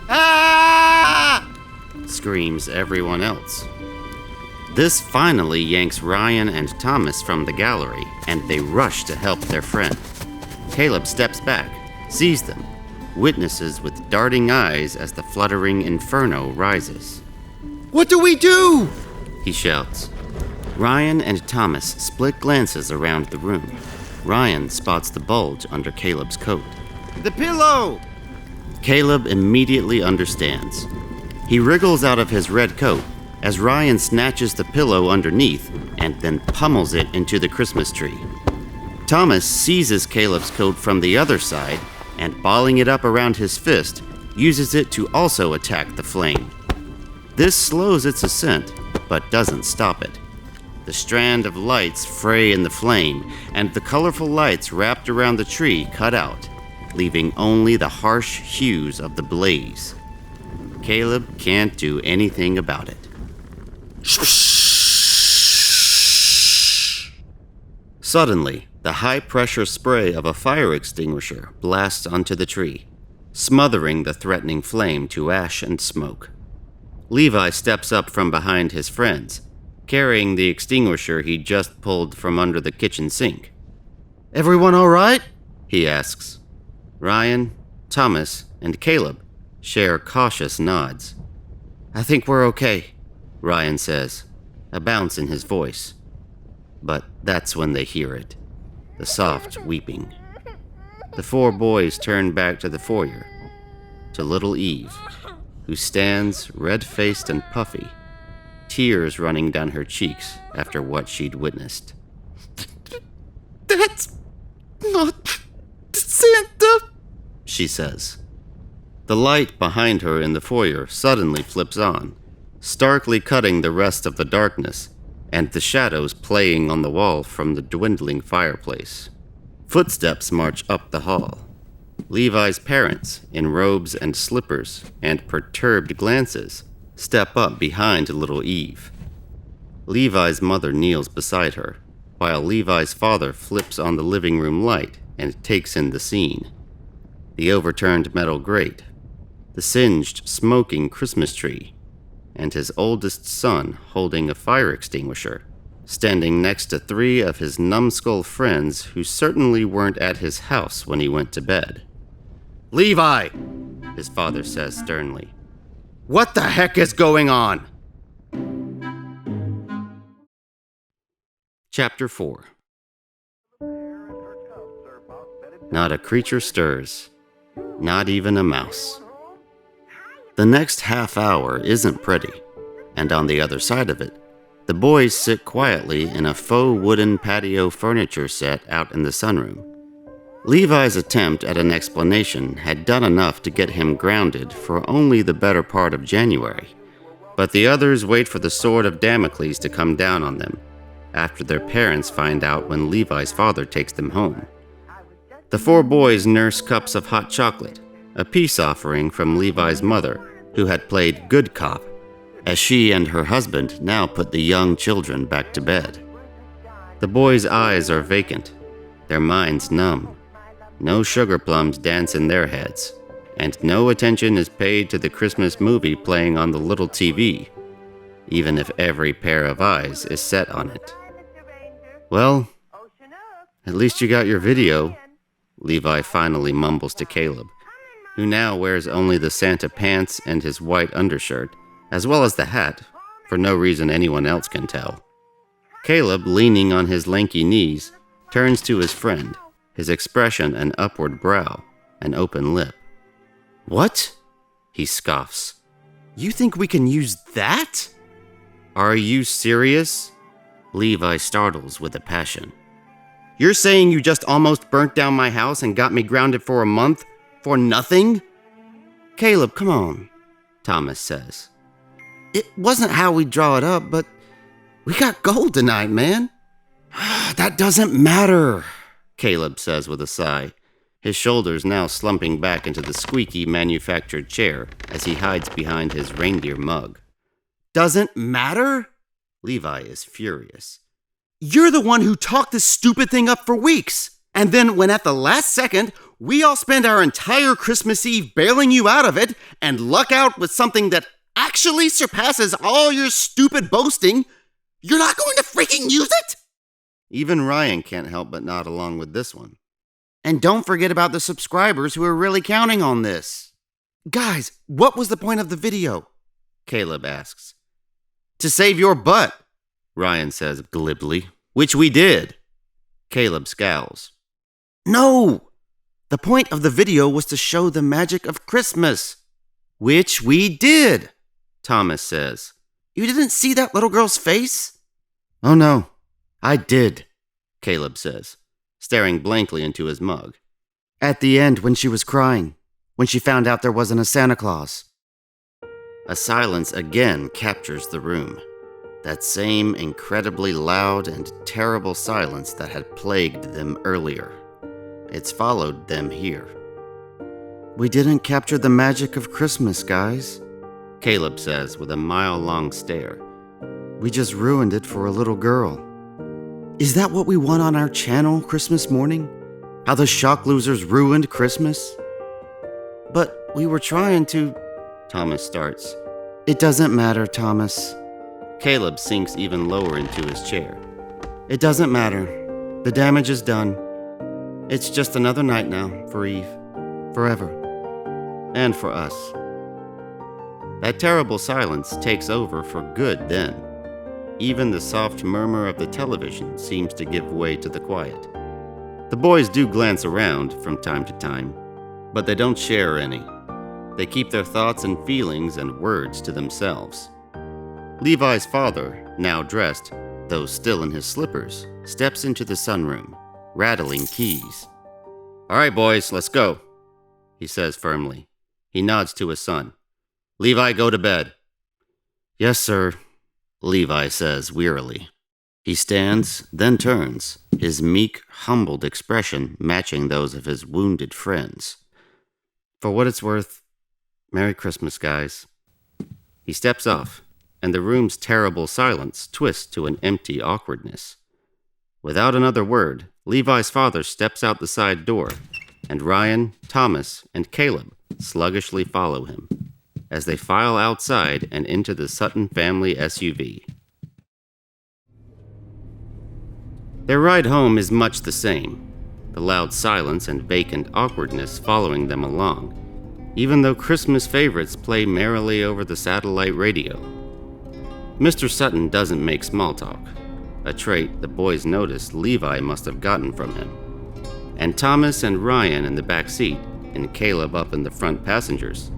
"Ah!" screams everyone else. This finally yanks Ryan and Thomas from the gallery, and they rush to help their friend. Caleb steps back, sees them, witnesses with darting eyes as the fluttering inferno rises. "What do we do?" he shouts. Ryan and Thomas split glances around the room. Ryan spots the bulge under Caleb's coat. "The pillow!" Caleb immediately understands. He wriggles out of his red coat as Ryan snatches the pillow underneath and then pummels it into the Christmas tree. Thomas seizes Caleb's coat from the other side and, balling it up around his fist, uses it to also attack the flame. This slows its ascent, but doesn't stop it. The strand of lights fray in the flame, and the colorful lights wrapped around the tree cut out, leaving only the harsh hues of the blaze. Caleb can't do anything about it. Suddenly, the high-pressure spray of a fire extinguisher blasts onto the tree, smothering the threatening flame to ash and smoke. Levi steps up from behind his friends, carrying the extinguisher he just pulled from under the kitchen sink. "Everyone all right?" he asks. Ryan, Thomas, and Caleb share cautious nods. "I think we're okay," Ryan says, a bounce in his voice. But that's when they hear it, the soft weeping. The four boys turn back to the foyer, to little Eve, who stands red-faced and puffy, tears running down her cheeks after what she'd witnessed. "That's not Santa," she says. The light behind her in the foyer suddenly flips on, starkly cutting the rest of the darkness and the shadows playing on the wall from the dwindling fireplace. Footsteps march up the hall. Levi's parents, in robes and slippers and perturbed glances, step up behind little Eve. Levi's mother kneels beside her, while Levi's father flips on the living room light and takes in the scene. The overturned metal grate, the singed, smoking Christmas tree, and his oldest son holding a fire extinguisher, standing next to three of his numbskull friends who certainly weren't at his house when he went to bed. "Levi," his father says sternly, "what the heck is going on?" Chapter 4. Not a creature stirs, not even a mouse. The next half hour isn't pretty, and on the other side of it, the boys sit quietly in a faux wooden patio furniture set out in the sunroom. Levi's attempt at an explanation had done enough to get him grounded for only the better part of January, but the others wait for the sword of Damocles to come down on them, after their parents find out when Levi's father takes them home. The four boys nurse cups of hot chocolate, a peace offering from Levi's mother, who had played good cop, as she and her husband now put the young children back to bed. The boys' eyes are vacant, their minds numb. No sugar plums dance in their heads, and no attention is paid to the Christmas movie playing on the little TV, even if every pair of eyes is set on it. "Well, at least you got your video," Levi finally mumbles to Caleb, who now wears only the Santa pants and his white undershirt, as well as the hat, for no reason anyone else can tell. Caleb, leaning on his lanky knees, turns to his friend, his expression an upward brow, an open lip. "What?" he scoffs. "You think we can use that?" "Are you serious?" Levi startles with a passion. "You're saying you just almost burnt down my house and got me grounded for a month? For nothing?" "Caleb, come on," Thomas says. "It wasn't how we draw it up, but we got gold tonight, man." "That doesn't matter," Caleb says with a sigh, his shoulders now slumping back into the squeaky manufactured chair as he hides behind his reindeer mug. "Doesn't matter?" Levi is furious. "You're the one who talked this stupid thing up for weeks. And then when at the last second, we all spend our entire Christmas Eve bailing you out of it and luck out with something that actually surpasses all your stupid boasting, you're not going to freaking use it?" Even Ryan can't help but nod along with this one. "And don't forget about the subscribers who are really counting on this." "Guys, what was the point of the video?" Caleb asks. "To save your butt," Ryan says glibly. Which we did. Caleb scowls. No! The point of the video was to show the magic of Christmas. Which we did, Thomas says. You didn't see that little girl's face? Oh no, I did, Caleb says, staring blankly into his mug. At the end, when she was crying, when she found out there wasn't a Santa Claus. A silence again captures the room. That same incredibly loud and terrible silence that had plagued them earlier. It's followed them here. We didn't capture the magic of Christmas, guys, Caleb says with a mile-long stare. We just ruined it for a little girl. Is that what we want on our channel Christmas morning? How the Shock Losers ruined Christmas? But we were trying to... Thomas starts. It doesn't matter, Thomas. Caleb sinks even lower into his chair. It doesn't matter. The damage is done. It's just another night now for Eve. Forever. And for us. That terrible silence takes over for good then. Even the soft murmur of the television seems to give way to the quiet. The boys do glance around from time to time, but they don't share any. They keep their thoughts and feelings and words to themselves. Levi's father, now dressed, though still in his slippers, steps into the sunroom, rattling keys. All right, boys, let's go, he says firmly. He nods to his son. Levi, go to bed. Yes, sir, Levi says wearily. He stands, then turns, his meek, humbled expression matching those of his wounded friends. For what it's worth, Merry Christmas, guys. He steps off, and the room's terrible silence twists to an empty awkwardness. Without another word, Levi's father steps out the side door, and Ryan, Thomas, and Caleb sluggishly follow him as they file outside and into the Sutton family SUV. Their ride home is much the same, the loud silence and vacant awkwardness following them along, even though Christmas favorites play merrily over the satellite radio. Mr. Sutton doesn't make small talk, a trait the boys noticed Levi must have gotten from him. And Thomas and Ryan in the back seat, and Caleb up in the front passengers,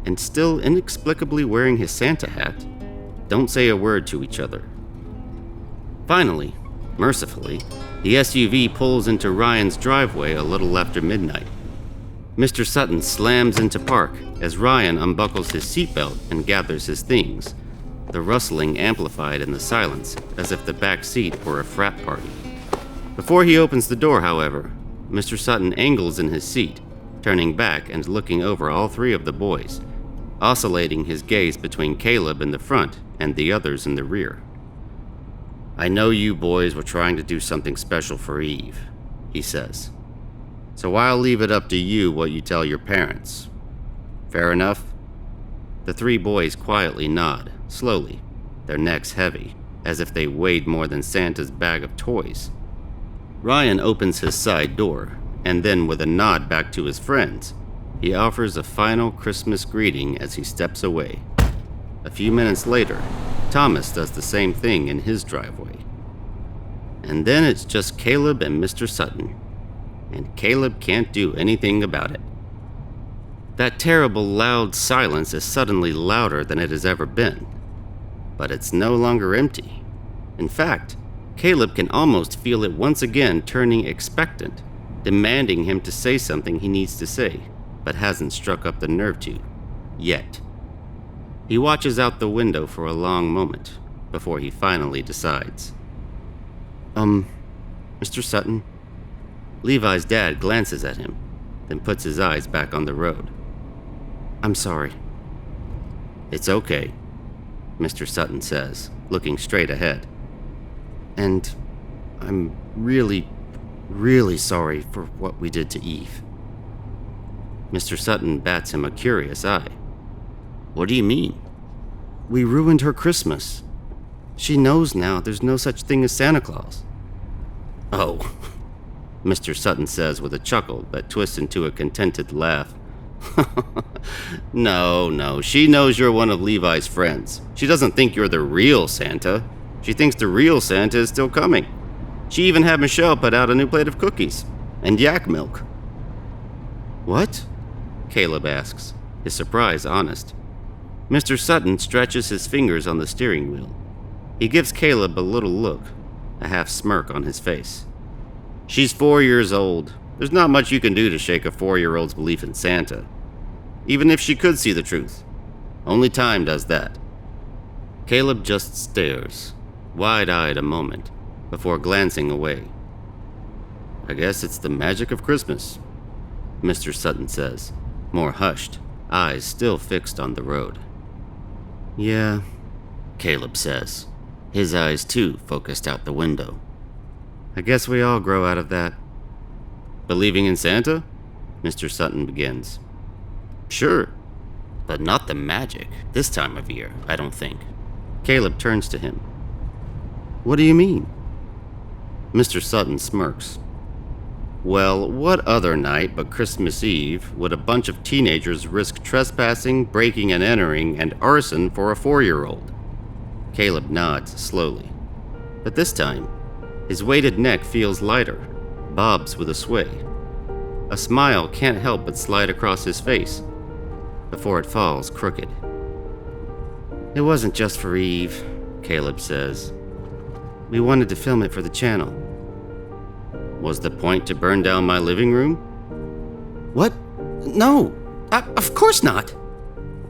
and still inexplicably wearing his Santa hat, don't say a word to each other. Finally, mercifully, the SUV pulls into Ryan's driveway a little after midnight. Mr. Sutton slams into park as Ryan unbuckles his seatbelt and gathers his things, the rustling amplified in the silence as if the back seat were a frat party. Before he opens the door, however, Mr. Sutton angles in his seat, turning back and looking over all three of the boys, oscillating his gaze between Caleb in the front and the others in the rear. I know you boys were trying to do something special for Eve, he says. So I'll leave it up to you what you tell your parents. Fair enough? The three boys quietly nod, slowly, their necks heavy, as if they weighed more than Santa's bag of toys. Ryan opens his side door, and then with a nod back to his friends, he offers a final Christmas greeting as he steps away. A few minutes later, Thomas does the same thing in his driveway. And then it's just Caleb and Mr. Sutton, and Caleb can't do anything about it. That terrible loud silence is suddenly louder than it has ever been, but it's no longer empty. In fact, Caleb can almost feel it once again turning expectant, demanding him to say something he needs to say, but hasn't struck up the nerve to, yet. He watches out the window for a long moment, before he finally decides. Mr. Sutton? Levi's dad glances at him, then puts his eyes back on the road. I'm sorry. It's okay, Mr. Sutton says, looking straight ahead. And I'm really, really sorry for what we did to Eve. Mr. Sutton bats him a curious eye. What do you mean? We ruined her Christmas. She knows now there's no such thing as Santa Claus. Oh, Mr. Sutton says with a chuckle that twists into a contented laugh. No, she knows you're one of Levi's friends. She doesn't think you're the real Santa. She thinks the real Santa is still coming. She even had Michelle put out a new plate of cookies and yak milk. What? Caleb asks, his surprise honest. Mr. Sutton stretches his fingers on the steering wheel. He gives Caleb a little look, a half smirk on his face. She's 4 years old. There's not much you can do to shake a 4-year-old's belief in Santa. Even if she could see the truth. Only time does that. Caleb just stares, wide-eyed a moment, before glancing away. I guess it's the magic of Christmas, Mr. Sutton says, more hushed, eyes still fixed on the road. Yeah, Caleb says, his eyes too focused out the window. I guess we all grow out of that. Believing in Santa? Mr. Sutton begins. Sure, but not the magic this time of year, I don't think. Caleb turns to him. What do you mean? Mr. Sutton smirks. Well, what other night but Christmas Eve would a bunch of teenagers risk trespassing, breaking and entering, and arson for a 4-year-old? Caleb nods slowly. But this time, his weighted neck feels lighter, bobs with a sway. A smile can't help but slide across his face, before it falls crooked. It wasn't just for Eve, Caleb says. We wanted to film it for the channel. Was the point to burn down my living room? What? No, of course not.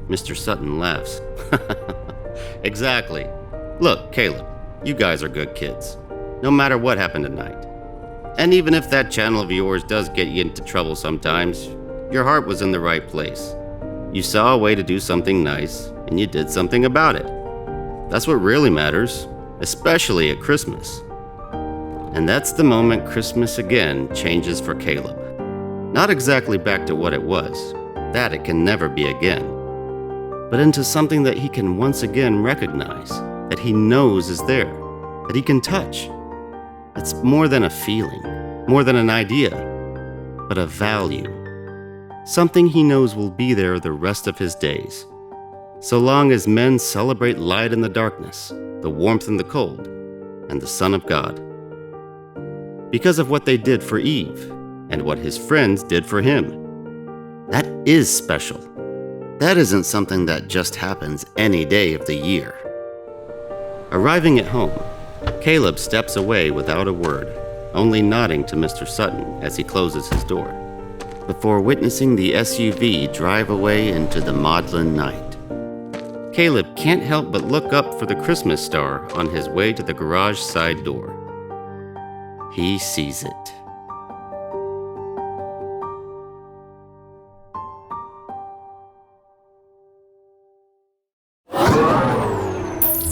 Mr. Sutton laughs. Exactly. Look, Caleb, you guys are good kids, no matter what happened tonight. And even if that channel of yours does get you into trouble sometimes, your heart was in the right place. You saw a way to do something nice, and you did something about it. That's what really matters, especially at Christmas. And that's the moment Christmas again changes for Caleb. Not exactly back to what it was, that it can never be again, but into something that he can once again recognize, that he knows is there, that he can touch. It's more than a feeling, more than an idea, but a value. Something he knows will be there the rest of his days. So long as men celebrate light in the darkness, the warmth in the cold, and the Son of God. Because of what they did for Eve, and what his friends did for him. That is special. That isn't something that just happens any day of the year. Arriving at home, Caleb steps away without a word, only nodding to Mr. Sutton as he closes his door, before witnessing the SUV drive away into the maudlin night. Caleb can't help but look up for the Christmas star on his way to the garage side door. He sees it.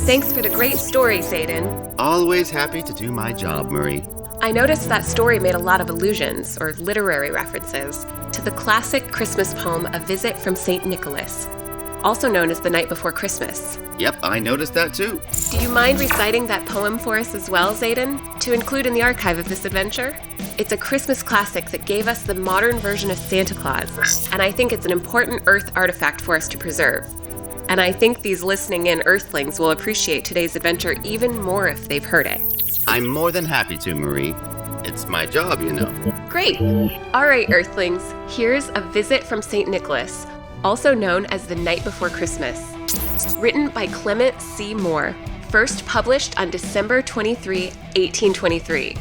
Thanks for the great story, Zayden. Always happy to do my job, Marie. I noticed that story made a lot of allusions, or literary references, to the classic Christmas poem A Visit from St. Nicholas, also known as The Night Before Christmas. Yep, I noticed that too. Do you mind reciting that poem for us as well, Zayden, to include in the archive of this adventure? It's a Christmas classic that gave us the modern version of Santa Claus, and I think it's an important Earth artifact for us to preserve. And I think these listening in Earthlings will appreciate today's adventure even more if they've heard it. I'm more than happy to, Marie. It's my job, you know. Great. All right, Earthlings, here's A Visit from St. Nicholas, also known as The Night Before Christmas. Written by Clement C. Moore, first published on December 23, 1823.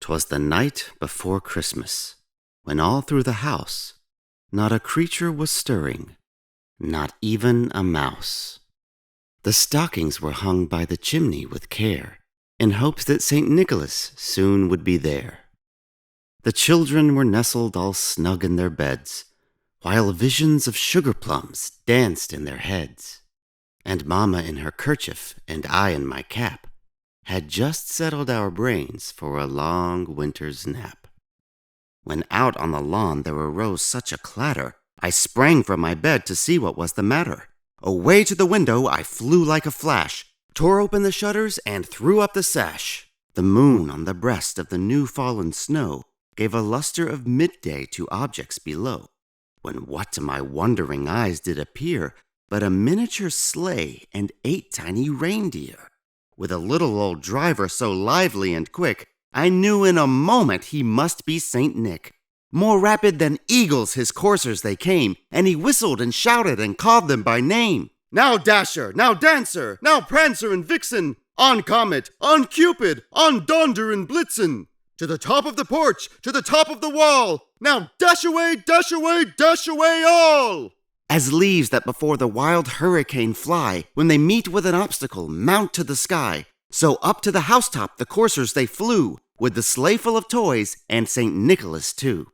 'Twas the night before Christmas, when all through the house not a creature was stirring, not even a mouse. The stockings were hung by the chimney with care, in hopes that St. Nicholas soon would be there. The children were nestled all snug in their beds, while visions of sugar plums danced in their heads. And Mama in her kerchief and I in my cap had just settled our brains for a long winter's nap. When out on the lawn there arose such a clatter, I sprang from my bed to see what was the matter. Away to the window I flew like a flash, tore open the shutters and threw up the sash. The moon on the breast of the new-fallen snow gave a luster of midday to objects below, when what to my wondering eyes did appear but a miniature sleigh and 8 tiny reindeer. With a little old driver so lively and quick, I knew in a moment he must be Saint Nick. More rapid than eagles his coursers they came, and he whistled and shouted and called them by name. Now Dasher, now Dancer, now Prancer and Vixen, on Comet, on Cupid, on Donder and Blitzen. To the top of the porch, to the top of the wall, now dash away, dash away, dash away all! As leaves that before the wild hurricane fly, when they meet with an obstacle, mount to the sky, so up to the housetop the coursers they flew, with the sleigh full of toys and St. Nicholas too.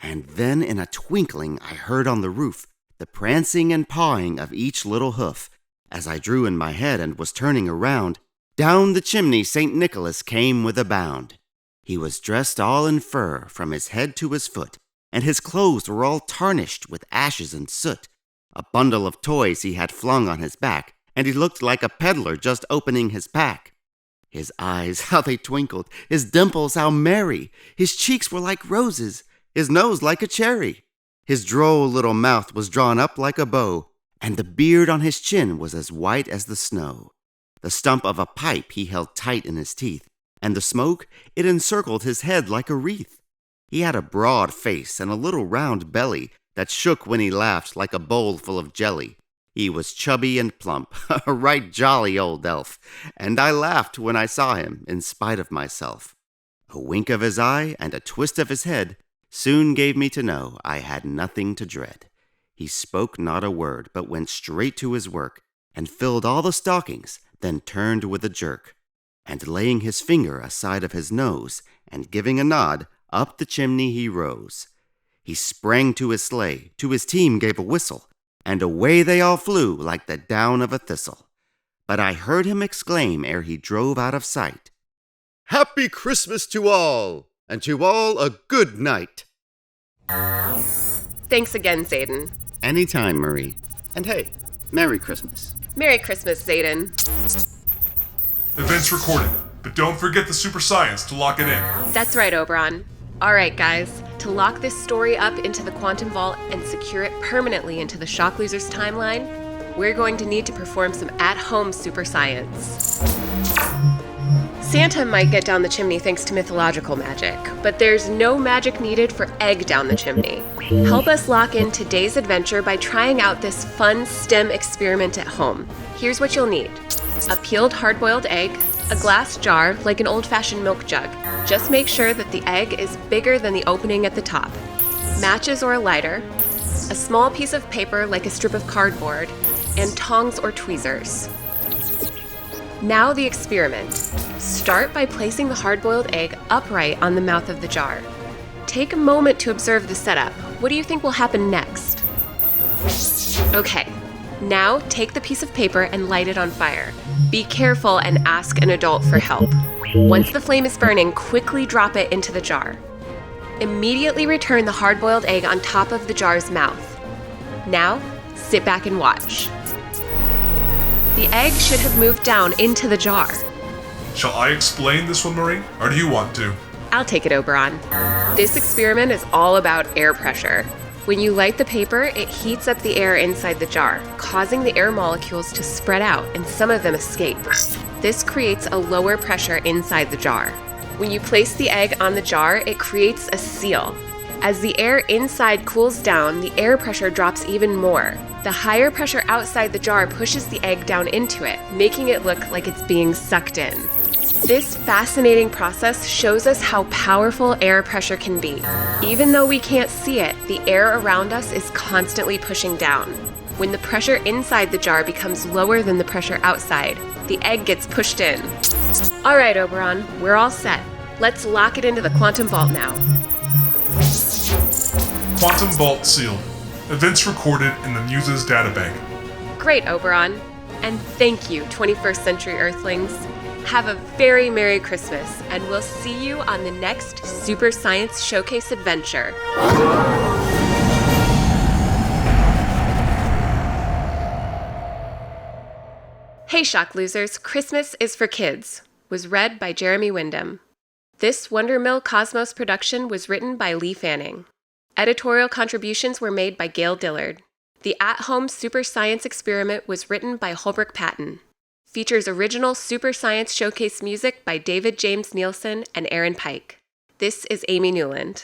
And then in a twinkling I heard on the roof the prancing and pawing of each little hoof. As I drew in my head and was turning around, down the chimney St. Nicholas came with a bound. He was dressed all in fur from his head to his foot, and his clothes were all tarnished with ashes and soot. A bundle of toys he had flung on his back, and he looked like a peddler just opening his pack. His eyes, how they twinkled, his dimples, how merry, his cheeks were like roses, his nose like a cherry. His droll little mouth was drawn up like a bow, and the beard on his chin was as white as the snow. The stump of a pipe he held tight in his teeth, and the smoke, it encircled his head like a wreath. He had a broad face and a little round belly that shook when he laughed like a bowl full of jelly. He was chubby and plump, a right jolly old elf, and I laughed when I saw him in spite of myself. A wink of his eye and a twist of his head soon gave me to know I had nothing to dread. He spoke not a word, but went straight to his work, and filled all the stockings, then turned with a jerk, and laying his finger aside of his nose, and giving a nod, up the chimney he rose. He sprang to his sleigh, to his team gave a whistle, and away they all flew like the down of a thistle. But I heard him exclaim ere he drove out of sight, "Happy Christmas to all, and to all a good night." Thanks again, Zayden. Anytime, Marie. And hey, Merry Christmas. Merry Christmas, Zayden. Events recorded, but don't forget the super science to lock it in. That's right, Oberon. All right, guys. To lock this story up into the Quantum Vault and secure it permanently into the SHOCKLOSERS timeline, we're going to need to perform some at-home super science. Santa might get down the chimney thanks to mythological magic, but there's no magic needed for egg down the chimney. Help us lock in today's adventure by trying out this fun STEM experiment at home. Here's what you'll need: a peeled hard-boiled egg, a glass jar like an old-fashioned milk jug. Just make sure that the egg is bigger than the opening at the top, matches or a lighter, a small piece of paper like a strip of cardboard, and tongs or tweezers. Now the experiment. Start by placing the hard-boiled egg upright on the mouth of the jar. Take a moment to observe the setup. What do you think will happen next? Okay, now take the piece of paper and light it on fire. Be careful and ask an adult for help. Once the flame is burning, quickly drop it into the jar. Immediately return the hard-boiled egg on top of the jar's mouth. Now, sit back and watch. The egg should have moved down into the jar. Shall I explain this one, Marie, or do you want to? I'll take it, Oberon. This experiment is all about air pressure. When you light the paper, it heats up the air inside the jar, causing the air molecules to spread out and some of them escape. This creates a lower pressure inside the jar. When you place the egg on the jar, it creates a seal. As the air inside cools down, the air pressure drops even more. The higher pressure outside the jar pushes the egg down into it, making it look like it's being sucked in. This fascinating process shows us how powerful air pressure can be. Even though we can't see it, the air around us is constantly pushing down. When the pressure inside the jar becomes lower than the pressure outside, the egg gets pushed in. All right, Oberon, we're all set. Let's lock it into the Quantum Vault now. Quantum Vault sealed. Events recorded in the Muse's databank. Great, Oberon. And thank you, 21st Century Earthlings. Have a very Merry Christmas, and we'll see you on the next Super Science Showcase adventure. Hey SHOCKLOSERS, Christmas is for Kids was read by Jeremy Wyndham. This Wonder Mill Cosmos production was written by Lee Fanning. Editorial contributions were made by Gail Dillard. The at-home super science experiment was written by Holbrook Patton. Features original super science showcase music by David James Nielsen and Aaron Pike. This is Amy Newland.